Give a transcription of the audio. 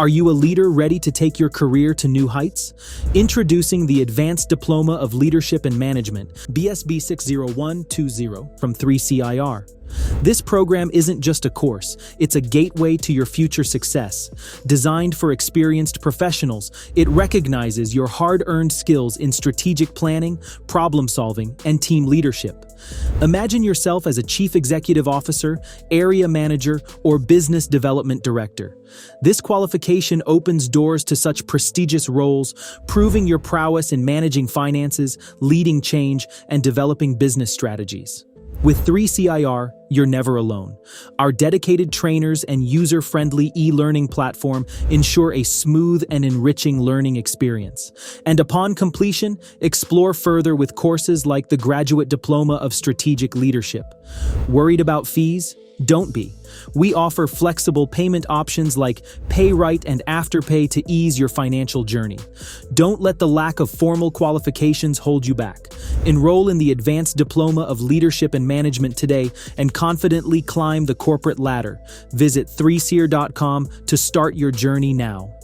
Are you a leader ready to take your career to new heights? Introducing the Advanced Diploma of Leadership and Management, BSB60120 from 3CIR. This program isn't just a course, it's a gateway to your future success. Designed for experienced professionals, it recognizes your hard-earned skills in strategic planning, problem-solving, and team leadership. Imagine yourself as a chief executive officer, area manager, or business development director. This qualification opens doors to such prestigious roles, proving your prowess in managing finances, leading change, and developing business strategies. With 3CIR, you're never alone. Our dedicated trainers and user-friendly e-learning platform ensure a smooth and enriching learning experience. And upon completion, explore further with courses like the Graduate Diploma of Strategic Leadership. Worried about fees? Don't be. We offer flexible payment options like Pay Right and Afterpay to ease your financial journey. Don't let the lack of formal qualifications hold you back. Enroll in the Advanced Diploma of Leadership and Management today and confidently climb the corporate ladder. Visit 3CIR.com to start your journey now.